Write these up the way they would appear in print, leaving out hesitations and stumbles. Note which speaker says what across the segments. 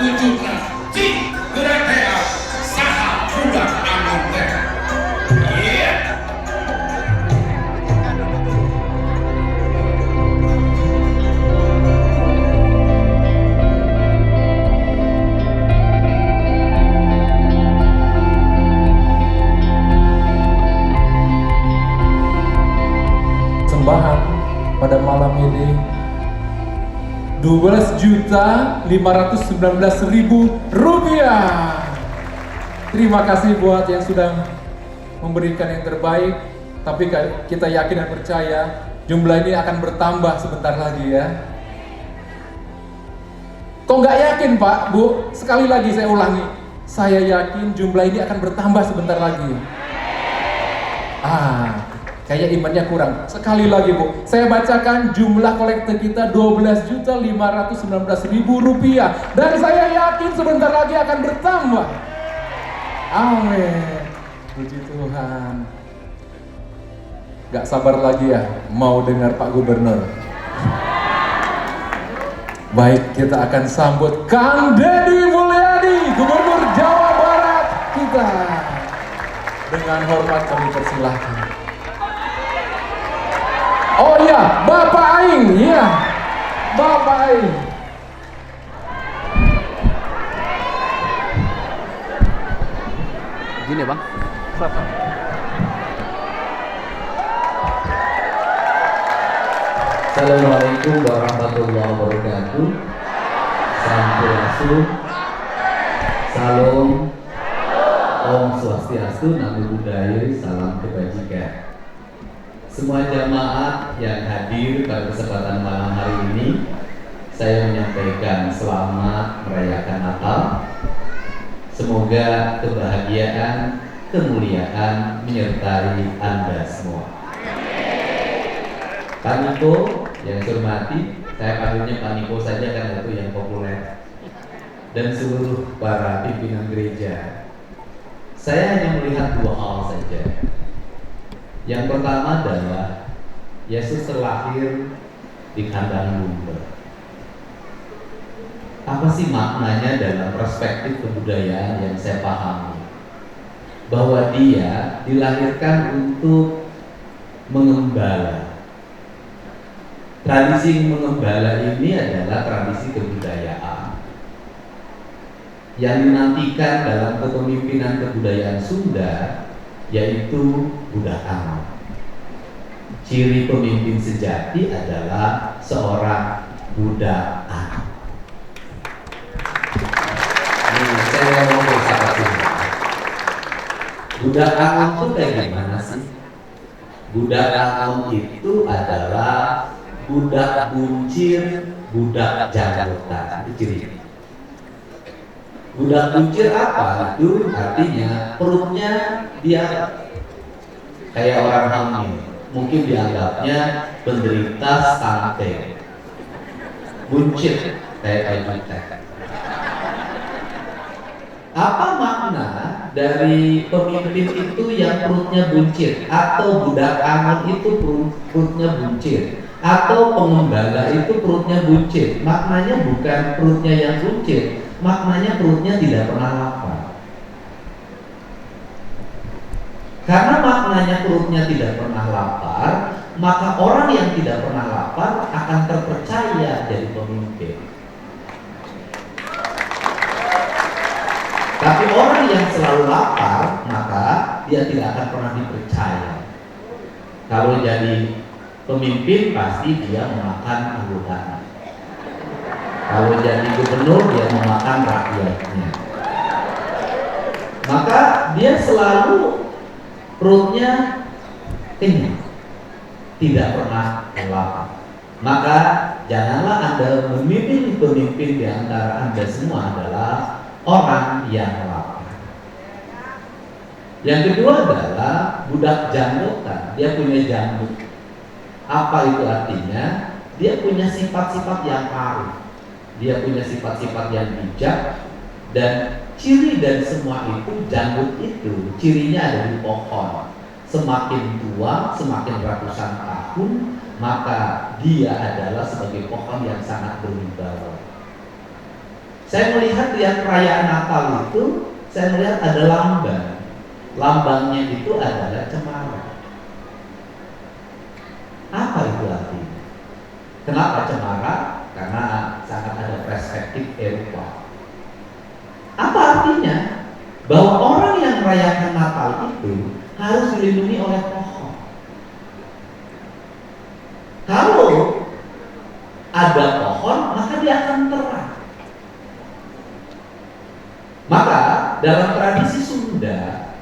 Speaker 1: 17 Ci Gretea saha budak anon teh. Iya.
Speaker 2: Sembahan pada malam ini 12.519.000 rupiah. Terima kasih buat yang sudah memberikan yang terbaik. Tapi kita yakin dan percaya jumlah ini akan bertambah sebentar lagi ya. Kok nggak yakin Pak, Bu? Sekali lagi saya ulangi. Saya yakin jumlah ini akan bertambah sebentar lagi. Kayaknya imannya kurang. Sekali lagi Bu, saya bacakan jumlah kolektor kita 12.519.000 rupiah. Dan saya yakin sebentar lagi akan bertambah. Amin. Puji Tuhan. Gak sabar lagi ya, mau dengar Pak Gubernur. Baik, kita akan sambut Kang Deddy Mulyadi, Gubernur Jawa Barat kita. Dengan hormat kami persilahkan. Oh iya, Bapak Aing, iya, Bapak Aing.
Speaker 3: Gini Bang.
Speaker 4: Assalamualaikum warahmatullahi wabarakatuh. Sampurasun. Salam. Om Swastiastu, Namo Buddhaya, salam kebajikan. Semua jamaah yang hadir pada kesempatan malam hari ini, saya menyampaikan selamat merayakan Natal. Semoga kebahagiaan, kemuliaan menyertai Anda semua. Pak Niko yang saya hormati, saya panggilnya Pak Niko saja karena itu yang populer, dan seluruh para pimpinan gereja. Saya hanya melihat dua hal saja. Yang pertama adalah Yesus terlahir di kandang domba. Apa sih maknanya dalam perspektif kebudayaan yang saya pahami? Bahwa dia dilahirkan untuk mengembala. Tradisi mengembala ini adalah tradisi kebudayaan yang dinantikan dalam kepemimpinan kebudayaan Sunda, yaitu budak anon. Ciri pemimpin sejati adalah seorang budak anon. Ini saya mau bersama. Budak anon itu kayak gimana sih? Budak anon itu adalah budak buncir, budak janggotan. Itu ciri. Budak buncir apa? Itu artinya perutnya dia kayak orang hamil, mungkin dianggapnya penderita stunting. Buncit kayak kita. Apa makna dari pemimpin itu yang perutnya buncit, atau budak anon itu perutnya buncit, atau pengembala itu perutnya buncit? Maknanya bukan perutnya yang buncit, maknanya perutnya tidak pernah lapar. Karena maknanya perutnya tidak pernah lapar, maka orang yang tidak pernah lapar akan terpercaya jadi pemimpin. Tapi orang yang selalu lapar, maka dia tidak akan pernah dipercaya. Kalau jadi pemimpin pasti dia memakan anggotanya. Kalau jadi gubernur dia memakan rakyatnya. Maka dia selalu perutnya kenyang, tidak pernah lapar. Maka janganlah Anda memilih pemimpin di antara Anda semua adalah orang yang lapar. Yang kedua adalah budak janggotan. Dia punya janggut. Apa itu artinya? Dia punya sifat-sifat yang arif. Dia punya sifat-sifat yang bijak, dan ciri dari semua itu, janggut itu cirinya ada di pohon. Semakin tua, semakin ratusan tahun, maka dia adalah sebagai pohon yang sangat berwibawa. Saya melihat di perayaan Natal itu, saya melihat ada lambang. Lambangnya itu adalah cemara. Apa itu artinya? Kenapa cemara? Karena sangat ada perspektif Eropa. Apa artinya? Bahwa orang yang merayakan Natal itu harus dilindungi oleh pohon. Kalau ada pohon, maka dia akan terang. Maka dalam tradisi Sunda,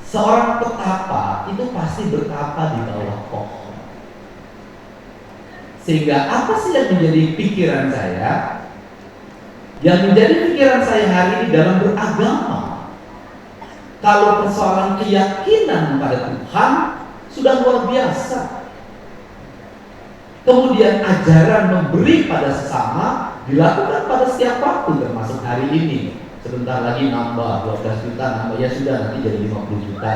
Speaker 4: seorang petapa itu pasti bertapa di bawah pohon. Sehingga apa sih yang menjadi pikiran saya? Yang menjadi pikiran saya hari ini dalam beragama, kalau persoalan keyakinan pada Tuhan sudah luar biasa. Kemudian ajaran memberi pada sesama dilakukan pada setiap waktu, termasuk hari ini. Sebentar lagi nambah 12 juta, nambah ya sudah nanti jadi 50 juta.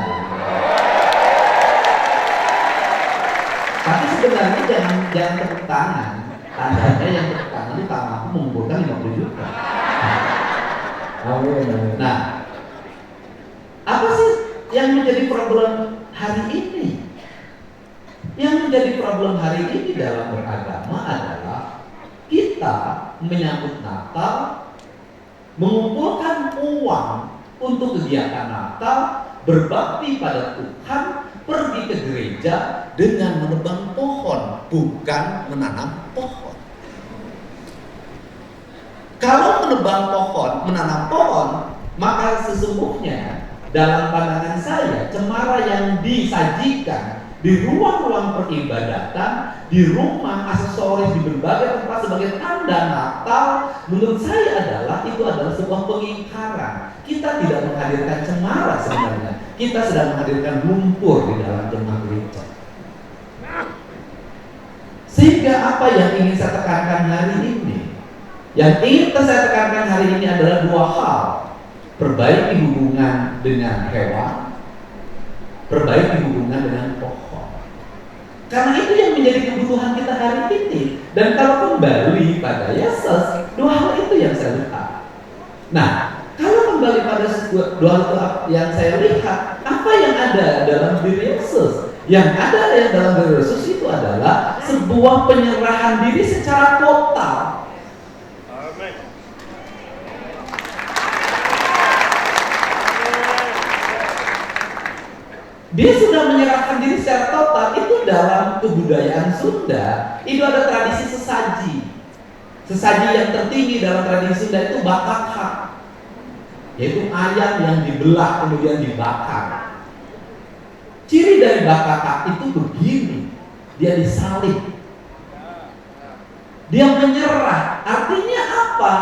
Speaker 4: Tapi sebenarnya jangan tepuk tangan. Tandanya yang tepuk tangan itu tanganku mengumpulkan 50 juta. Nah, apa sih yang menjadi problem hari ini? Yang menjadi problem hari ini dalam beragama adalah kita menyambut Natal, mengumpulkan uang untuk kegiatan Natal, berbakti pada Tuhan, pergi ke gereja dengan menebang pohon, bukan menanam pohon. Kalau menebang pohon, menanam pohon, maka sesungguhnya dalam pandangan saya, cemara yang disajikan di ruang-ruang peribadatan, di rumah, aksesoris, di berbagai tempat sebagai tanda Natal, menurut saya itu adalah sebuah pengingkaran. Kita tidak menghadirkan cemara sebenarnya, kita sedang menghadirkan lumpur di dalam jemaat gereja. Sehingga apa yang ingin saya tekankan hari ini? Yang ingin saya tekankan hari ini adalah dua hal. Perbaiki hubungan dengan hewan, perbaiki hubungan dengan pohon. Karena itu yang menjadi kebutuhan kita hari ini. Dan kalau kembali pada Yesus, dua hal itu yang saya lihat. Nah, kalau kembali pada dua hal yang saya lihat, apa yang ada dalam diri Yesus? Yang ada dalam diri Yesus itu adalah sebuah penyerahan diri secara total. Dia sudah menyerahkan diri secara total. Itu dalam kebudayaan Sunda, itu ada tradisi sesaji. Sesaji yang tertinggi dalam tradisi Sunda itu bakakak, yaitu ayam yang dibelah kemudian dibakar. Ciri dari bakakak itu begini, dia disalib, dia menyerah. Artinya apa?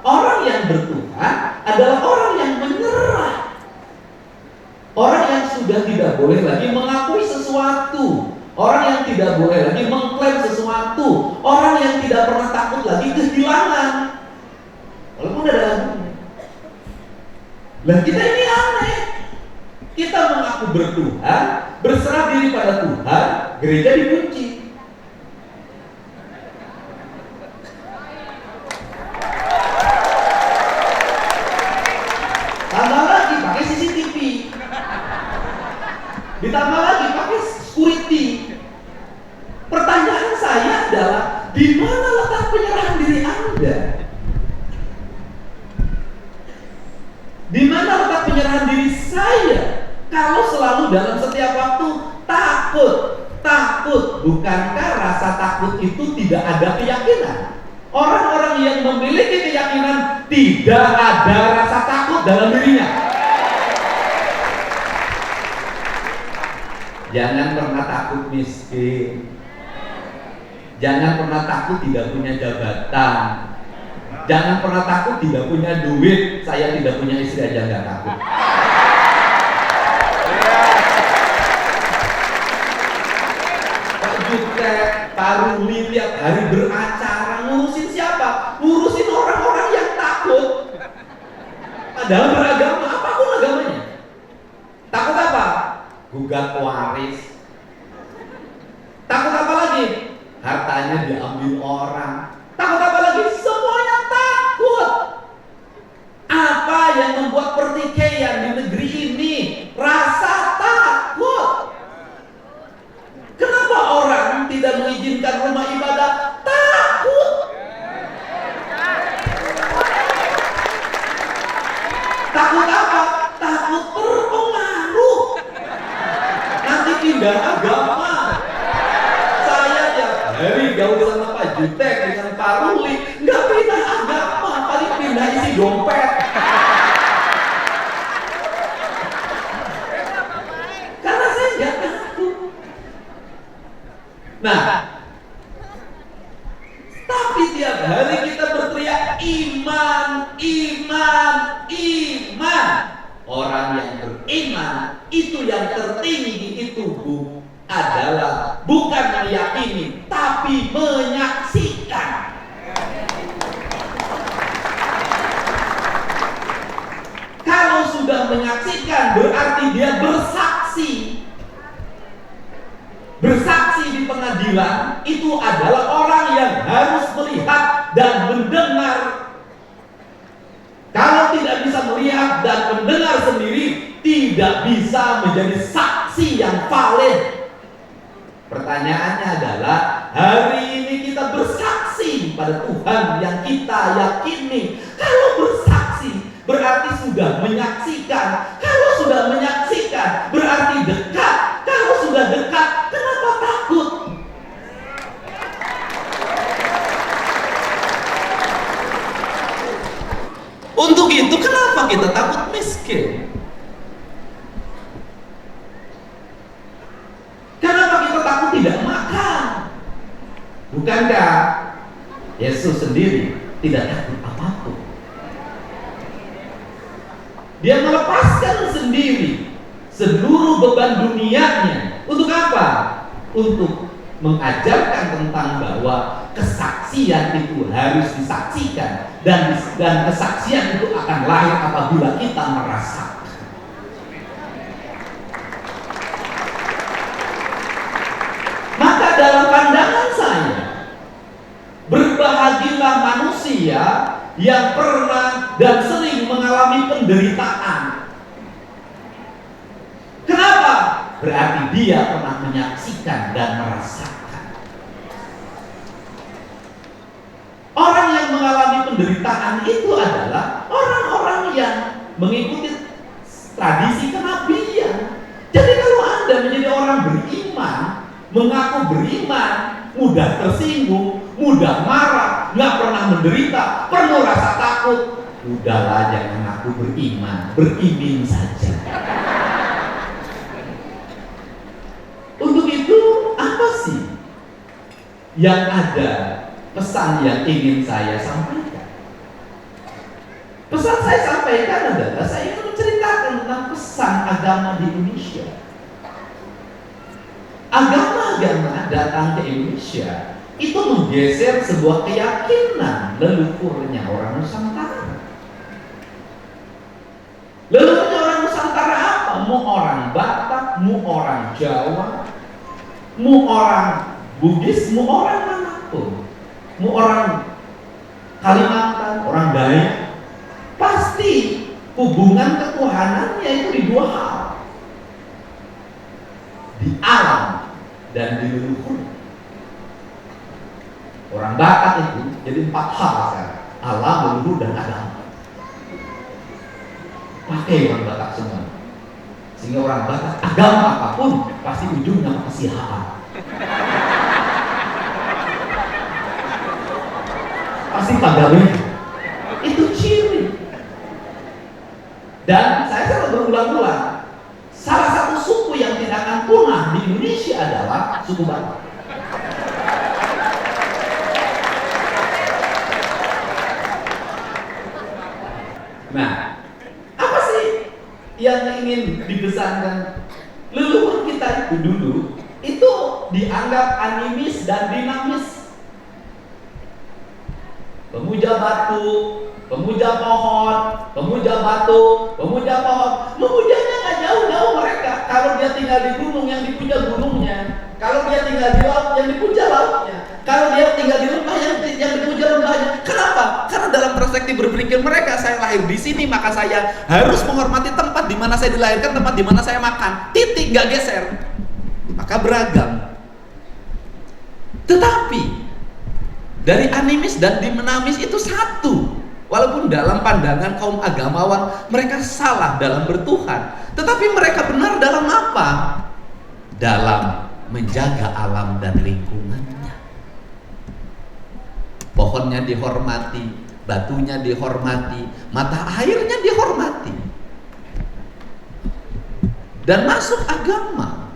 Speaker 4: Orang yang bertuhan adalah orang yang menyerah. Orang yang sudah tidak boleh lagi mengakui sesuatu, orang yang tidak boleh lagi mengklaim sesuatu, orang yang tidak pernah takut lagi kehilangan, walaupun ada lagunya. Lah kita ini aneh. Kita mengaku bertuhan, berserah diri pada Tuhan, gereja dikunci. Tambah lagi pakai CCTV. Ditambah lagi pakai security. Pertanyaan saya adalah, di mana letak penyerahan diri Anda? Di mana letak penyerahan diri saya? Kalau selalu dalam setiap waktu takut, bukankah rasa takut itu tidak ada keyakinan? Orang-orang yang memiliki keyakinan tidak ada rasa takut dalam dirinya. Jangan pernah takut miskin. Jangan pernah takut tidak punya jabatan. Jangan pernah takut tidak punya duit. Saya tidak punya istri aja nggak takut. Pak Jutek, Pak Ruli tiap hari beracara, ngurusin siapa? Ngurusin orang-orang yang takut. Dalam beragama, apapun agamanya. Takut apa? Gugat waris. Takut apa lagi? Hartanya diambil orang. Takut apa lagi? Semuanya takut. jutek dengan Pak Ruli, nggak pindah agama, paling pindah isi dompet. Karena saya nggak takut. Nah, tapi tiap hari kita berteriak iman, iman, iman. Orang yang beriman itu yang tertinggi di tubuh adalah bukan meyakini tapi menyaksikan. Kalau sudah menyaksikan berarti dia bersaksi. Bersaksi di pengadilan itu adalah orang yang harus melihat dan mendengar. Kalau tidak bisa melihat dan mendengar sendiri, tidak bisa menjadi saksi yang valid. Pertanyaannya adalah, hari ini kita bersaksi pada Tuhan yang kita yakini. Kalau bersaksi berarti sudah menyaksikan. Kalau sudah menyaksikan berarti dekat. Kalau sudah dekat, kenapa takut? Untuk itu kenapa kita takut miskin? Kenapa kita takut tidak makan? Bukankah Yesus sendiri tidak takut apapun? Dia melepaskan sendiri seluruh beban dunianya. Untuk apa? Untuk mengajarkan tentang bahwa kesaksian itu harus disaksikan dan kesaksian itu akan lahir apabila kita merasakan. Maka dalam pandangan saya, berbahagialah manusia yang pernah dan sering mengalami penderitaan. Kenapa? Berarti dia pernah menyaksikan dan merasakan. Orang yang mengalami penderitaan itu adalah orang-orang yang mengikuti tradisi kenabian. Jadi kalau Anda menjadi orang beriman, mengaku beriman, mudah tersinggung, mudah marah, nggak pernah menderita, penuh rasa takut, udahlah jangan ngaku beriman, berimin saja. Untuk itu apa sih yang ada pesan yang ingin saya sampaikan? Pesan saya sampaikan adalah saya ingin menceritakan tentang pesan agama di Indonesia. Agama-agama datang ke Indonesia itu menggeser sebuah keyakinan leluhurnya orang Nusantara. Leluhurnya orang Nusantara apa? Mau orang Batak, mau orang Jawa, mau orang Bugis, mau orang manapun, mau orang Kalimantan, orang Dayak, pasti hubungan ketuhanannya itu di dua hal, di alam dan di leluhur. Orang Batak itu jadi 4 hal sekarang: alam, leluhur, dan agama. Pakai orang Batak semua, sehingga orang Batak agama apapun pasti ujungnya kesihaan, pasti pagawe. Itu ciri. Dan saya selalu berulang-ulang, salah satu suku yang tidak akan punah di Indonesia adalah suku Batak. Nah, apa sih yang ingin dipesankan? Leluhur kita itu dulu itu dianggap animis dan dinamis. Pemuja batu, pemuja pohon, pemuja batu, pemuja pohon. Memujanya nggak jauh-jauh mereka. Kalau dia tinggal di gunung, yang dipuja gunungnya. Kalau dia tinggal di laut, yang dipuja lautnya. Kalau dia tinggal di lembah, yang dipuja lembahnya. Kenapa? Karena dalam perspektif berpikir mereka, saya lahir di sini, maka saya harus menghormati tempat di mana saya dilahirkan, tempat di mana saya makan. Titik, nggak geser. Maka beragam. Tetapi dari animis dan dinamis itu satu. Walaupun dalam pandangan kaum agamawan mereka salah dalam bertuhan, tetapi mereka benar dalam apa? Dalam menjaga alam dan lingkungannya. pohonnya dihormati, batunya dihormati, mata airnya dihormati. Dan masuk agama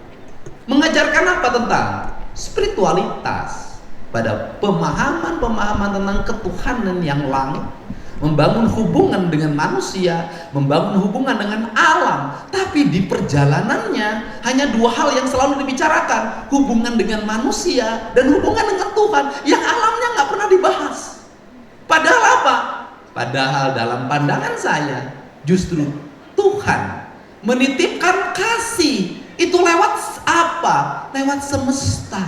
Speaker 4: mengajarkan apa? Tentang spiritualitas, pada pemahaman-pemahaman tentang ketuhanan yang langit, membangun hubungan dengan manusia, membangun hubungan dengan alam. Tapi di perjalanannya hanya dua hal yang selalu dibicarakan, hubungan dengan manusia dan hubungan dengan Tuhan, yang alamnya nggak pernah dibahas. Padahal apa? Padahal dalam pandangan saya justru Tuhan menitipkan kasih itu lewat apa? Lewat semesta.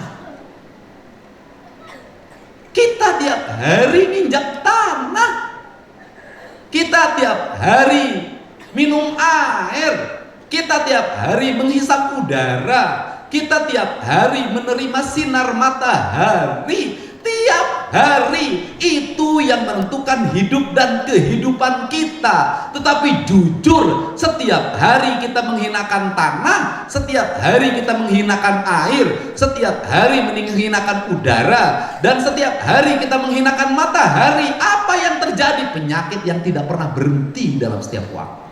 Speaker 4: Kita tiap hari nginjak tanah, kita tiap hari minum air, kita tiap hari menghisap udara, kita tiap hari menerima sinar matahari. Tiap hari itu yang menentukan hidup dan kehidupan kita. Tetapi jujur, setiap hari kita menghinakan tanah, setiap hari kita menghinakan air, setiap hari menghinakan udara, dan setiap hari kita menghinakan matahari. Apa yang terjadi? Penyakit yang tidak pernah berhenti dalam setiap waktu.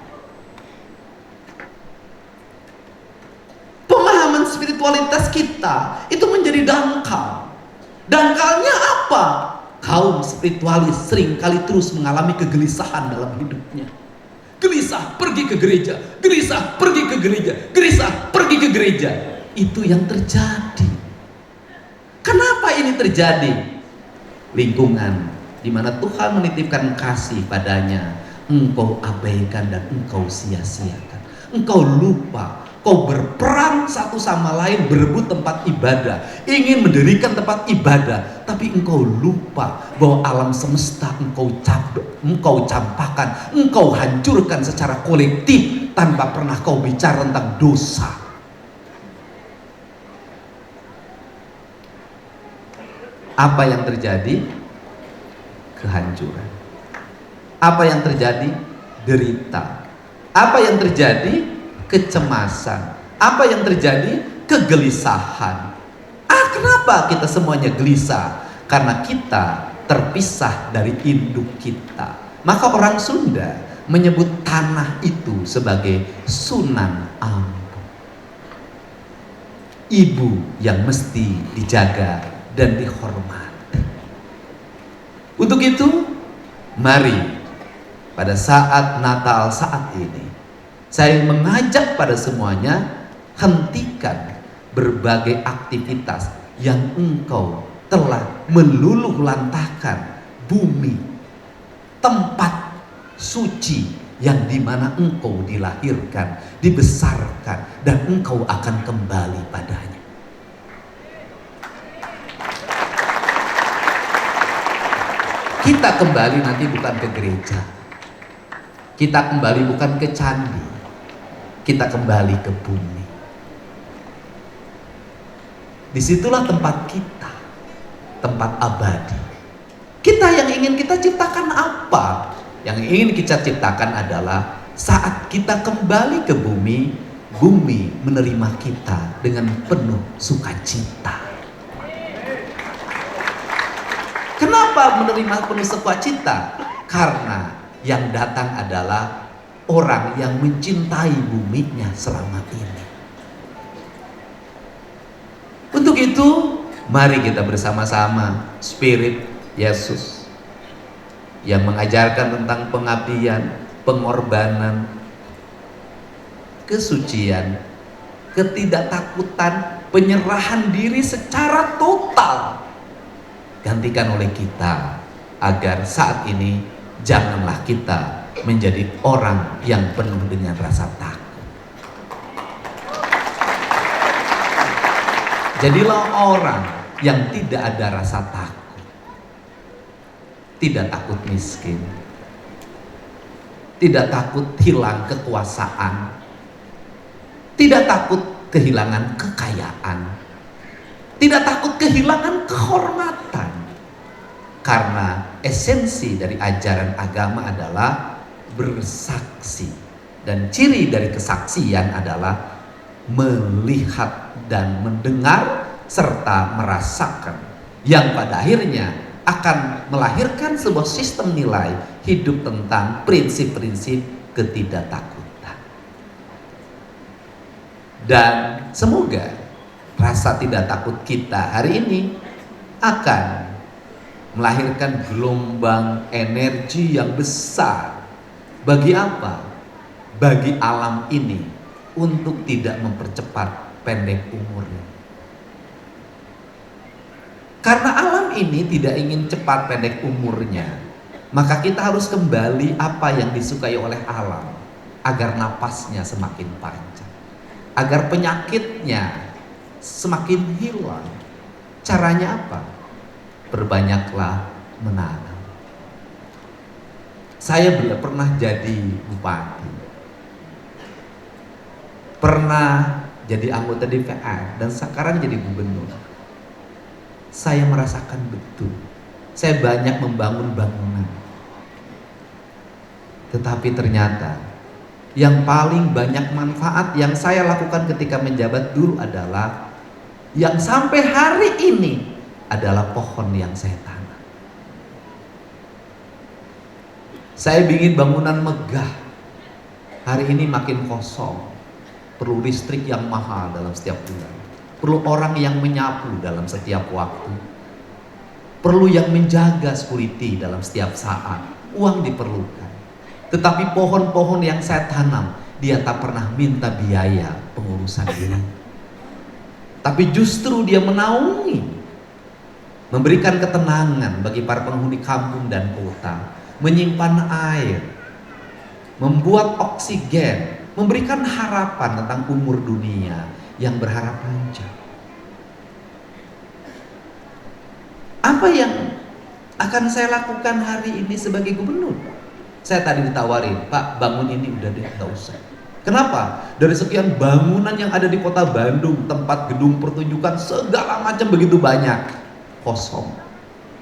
Speaker 4: Pemahaman spiritualitas kita itu menjadi dangkal. Dangkalnya apa? Kaum spiritualis seringkali terus mengalami kegelisahan dalam hidupnya. Gelisah pergi ke gereja, gelisah pergi ke gereja, gelisah pergi ke gereja. Itu yang terjadi. Kenapa ini terjadi? Lingkungan di mana Tuhan menitipkan kasih padanya, engkau abaikan dan engkau sia-siakan. Engkau lupa. Kau berperang satu sama lain, berebut tempat ibadah, ingin mendirikan tempat ibadah, tapi engkau lupa bahwa alam semesta engkau campakkan, engkau hancurkan secara kolektif tanpa pernah kau bicara tentang dosa. Apa yang terjadi? Kehancuran. Apa yang terjadi? Derita. Apa yang terjadi? Kecemasan. Apa yang terjadi? Kegelisahan. Kenapa kita semuanya gelisah? Karena kita terpisah dari induk kita. Maka orang Sunda menyebut tanah itu sebagai Sunan Ampel, ibu yang mesti dijaga dan dihormati. Untuk itu, mari pada saat Natal saat ini saya mengajak pada semuanya, hentikan berbagai aktivitas yang engkau telah meluluh lantahkan bumi, tempat suci yang dimana engkau dilahirkan, dibesarkan, dan engkau akan kembali padanya. Kita kembali nanti bukan ke gereja, kita kembali bukan ke candi, kita kembali ke bumi. Disitulah tempat kita, tempat abadi. Kita yang ingin kita ciptakan apa? Yang ingin kita ciptakan adalah saat kita kembali ke bumi, bumi menerima kita dengan penuh sukacita. Kenapa menerima penuh sukacita? Karena yang datang adalah orang yang mencintai buminya selama ini. Untuk itu, mari kita bersama-sama Spirit Yesus yang mengajarkan tentang pengabdian, pengorbanan, kesucian, ketidaktakutan, penyerahan diri secara total gantikan oleh kita, agar saat ini janganlah kita menjadi orang yang penuh dengan rasa takut. Jadilah orang yang tidak ada rasa takut. Tidak takut miskin, tidak takut hilang kekuasaan, tidak takut kehilangan kekayaan, tidak takut kehilangan kehormatan. Karena esensi dari ajaran agama adalah bersaksi, dan ciri dari kesaksian adalah melihat dan mendengar serta merasakan, yang pada akhirnya akan melahirkan sebuah sistem nilai hidup tentang prinsip-prinsip ketidaktakutan. Dan semoga rasa tidak takut kita hari ini akan melahirkan gelombang energi yang besar. Bagi apa? Bagi alam ini untuk tidak mempercepat pendek umurnya. Karena alam ini tidak ingin cepat pendek umurnya, maka kita harus kembali apa yang disukai oleh alam agar napasnya semakin panjang, agar penyakitnya semakin hilang. Caranya apa? Perbanyaklah menanam. Saya pernah jadi bupati, pernah jadi anggota DPR, dan sekarang jadi gubernur. Saya merasakan betul, saya banyak membangun bangunan, tetapi ternyata yang paling banyak manfaat yang saya lakukan ketika menjabat dulu adalah yang sampai hari ini adalah pohon yang saya tanam. Saya bikin bangunan megah, hari ini makin kosong, perlu listrik yang mahal dalam setiap bulan, perlu orang yang menyapu dalam setiap waktu, perlu yang menjaga security dalam setiap saat. Uang diperlukan, tetapi pohon-pohon yang saya tanam, dia tak pernah minta biaya pengurusan ini, tapi justru dia menaungi, memberikan ketenangan bagi para penghuni kampung dan kota, menyimpan air, membuat oksigen, memberikan harapan tentang umur dunia yang berharap panjang. Apa yang akan saya lakukan hari ini sebagai gubernur? Saya tadi ditawarin, Pak, bangun ini udah deh, gak usah. Kenapa? Dari sekian bangunan yang ada di kota Bandung, tempat gedung pertunjukan segala macam begitu banyak, kosong.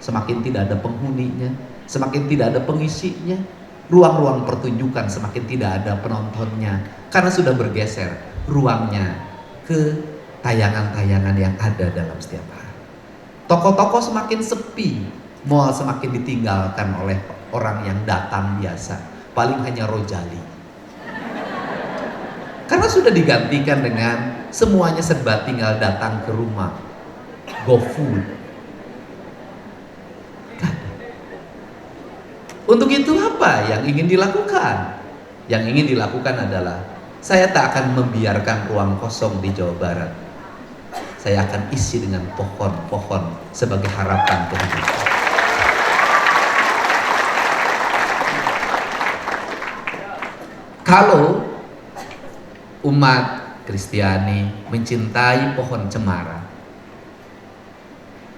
Speaker 4: Semakin tidak ada penghuninya, semakin tidak ada pengisinya. Ruang-ruang pertunjukan semakin tidak ada penontonnya, karena sudah bergeser ruangnya ke tayangan-tayangan yang ada dalam setiap hari. Toko-toko semakin sepi, mall semakin ditinggalkan oleh orang yang datang biasa, paling hanya rojali. Karena sudah digantikan dengan semuanya serba tinggal datang ke rumah, GoFood. Untuk itu apa yang ingin dilakukan? Yang ingin dilakukan adalah saya tak akan membiarkan ruang kosong di Jawa Barat. Saya akan isi dengan pohon-pohon sebagai harapan kehidupan. Kalau umat Kristiani mencintai pohon cemara,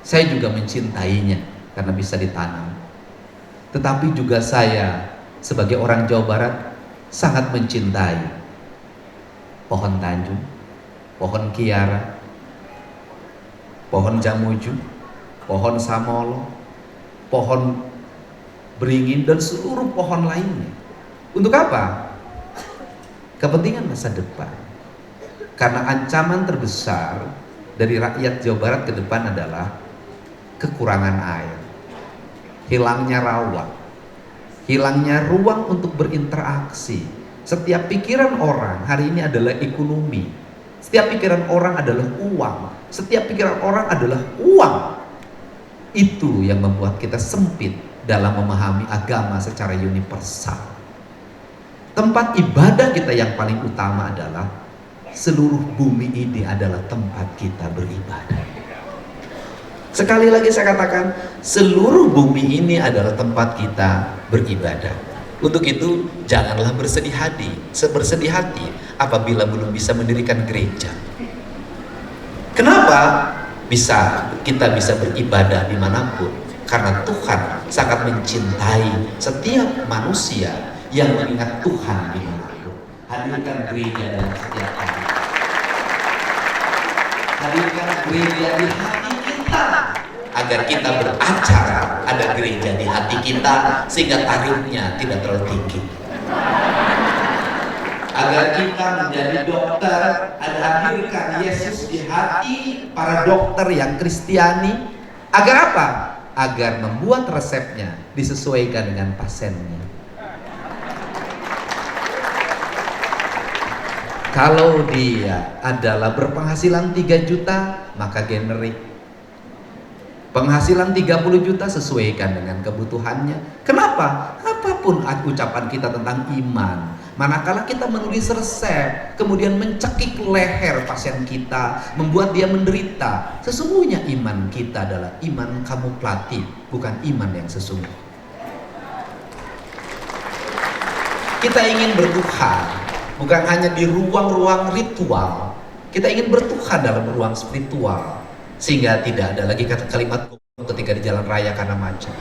Speaker 4: saya juga mencintainya karena bisa ditanam. Tetapi juga saya sebagai orang Jawa Barat sangat mencintai pohon Tanjung, pohon Kiara, pohon Jamuju, pohon Samolo, pohon Beringin, dan seluruh pohon lainnya. Untuk apa? Kepentingan masa depan. Karena ancaman terbesar dari rakyat Jawa Barat ke depan adalah kekurangan air, hilangnya rawa, hilangnya ruang untuk berinteraksi. Setiap pikiran orang hari ini adalah ekonomi. Setiap pikiran orang adalah uang. Setiap pikiran orang adalah uang. Itu yang membuat kita sempit dalam memahami agama secara universal. Tempat ibadah kita yang paling utama adalah seluruh bumi ini adalah tempat kita beribadah. Sekali lagi saya katakan, seluruh bumi ini adalah tempat kita beribadah. Untuk itu janganlah bersedih hati apabila belum bisa mendirikan gereja. Kenapa? Kita bisa beribadah dimanapun, karena Tuhan sangat mencintai setiap manusia yang mengingat Tuhan dimanapun. Hadirkan gereja dalam setiap hari. Hadirkan gereja di hati kita, agar kita beracara ada gereja di hati kita, sehingga tarifnya tidak terlalu tinggi. Agar kita menjadi dokter, ada hadirkan Yesus di hati para dokter yang Kristiani. Agar apa? agar membuat resepnya disesuaikan dengan pasiennya. Kalau dia adalah berpenghasilan 3 juta, maka generik. Penghasilan 30 juta sesuaikan dengan kebutuhannya. Kenapa? Apapun ucapan kita tentang iman, manakala kita menulis resep, kemudian mencekik leher pasien kita, membuat dia menderita, sesungguhnya iman kita adalah iman kamuflatif, bukan iman yang sesungguhnya. Kita ingin bertuhan, bukan hanya di ruang-ruang ritual. Kita ingin bertuhan dalam ruang spiritual, sehingga tidak ada lagi kalimat ketika di jalan raya karena macet.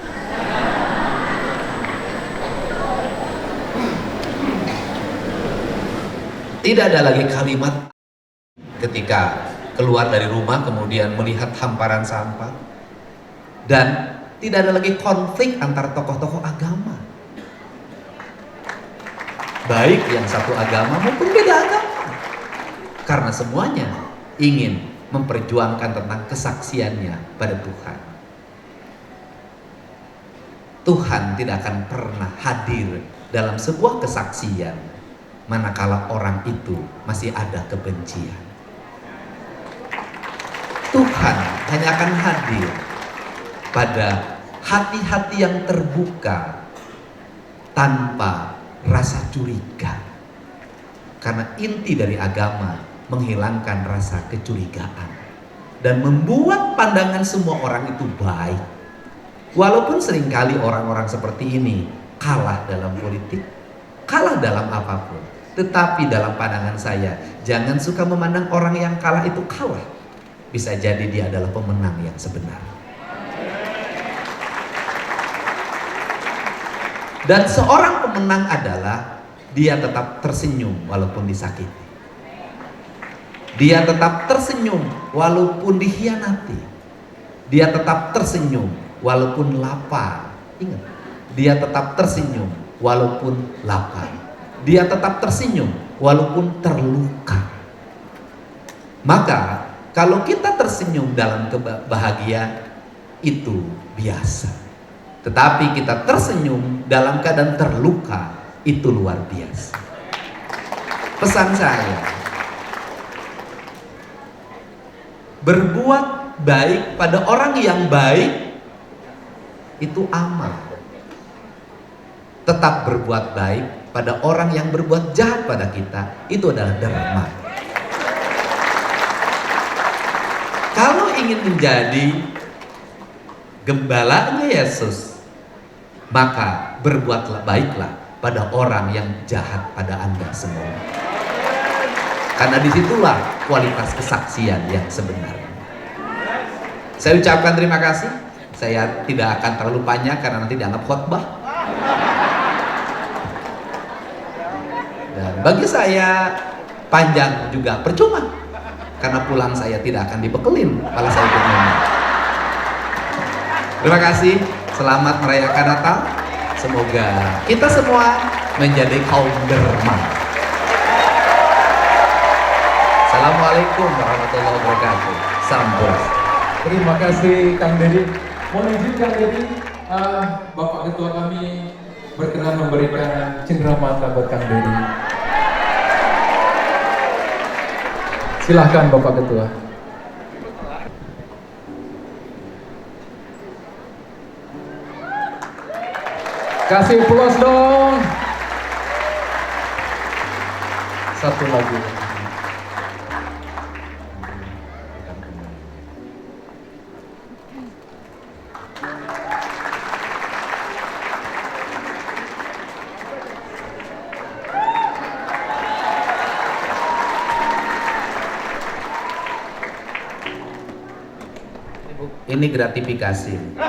Speaker 4: Tidak ada lagi kalimat ketika keluar dari rumah kemudian melihat hamparan sampah. Dan tidak ada lagi konflik antar tokoh-tokoh agama, baik yang satu agama maupun beda agama, karena semuanya ingin memperjuangkan tentang kesaksiannya pada Tuhan. Tuhan tidak akan pernah hadir dalam sebuah kesaksian manakala orang itu masih ada kebencian. Tuhan hanya akan hadir pada hati-hati yang terbuka tanpa rasa curiga. Karena inti dari agama menghilangkan rasa kecurigaan dan membuat pandangan semua orang itu baik. Walaupun seringkali orang-orang seperti ini kalah dalam politik, kalah dalam apapun, tetapi dalam pandangan saya, jangan suka memandang orang yang kalah itu kalah. Bisa jadi dia adalah pemenang yang sebenarnya. Dan seorang pemenang adalah dia tetap tersenyum walaupun disakiti. Dia tetap tersenyum walaupun dikhianati. Dia tetap tersenyum walaupun lapar. Ingat, dia tetap tersenyum walaupun lapar. Dia tetap tersenyum walaupun terluka. Maka kalau kita tersenyum dalam kebahagiaan itu biasa. Tetapi kita tersenyum dalam keadaan terluka itu luar biasa. Pesan saya, berbuat baik pada orang yang baik itu amal. Tetap berbuat baik pada orang yang berbuat jahat pada kita, itu adalah dharma. Kalau ingin menjadi gembalanya Yesus, maka berbuatlah baiklah pada orang yang jahat pada Anda semua. Karena disitulah kualitas kesaksian yang sebenarnya. Saya ucapkan terima kasih. Saya tidak akan terlalu panjang karena nanti dianggap khotbah. Dan bagi saya panjang juga percuma, karena pulang saya tidak akan dibekelin kalau saya ikut nyanyi. Terima kasih. Selamat merayakan Natal. Semoga kita semua menjadi kaum derma. Assalamualaikum warahmatullahi wabarakatuh. Sampun.
Speaker 2: Terima kasih Kang Dedi. Mohon izin Kang Dedi, Bapak Ketua kami berkenan memberikan cenderamata buat Kang Dedi. Silahkan Bapak Ketua. Kasih plus dong. Satu lagi.
Speaker 4: Ini gratifikasi.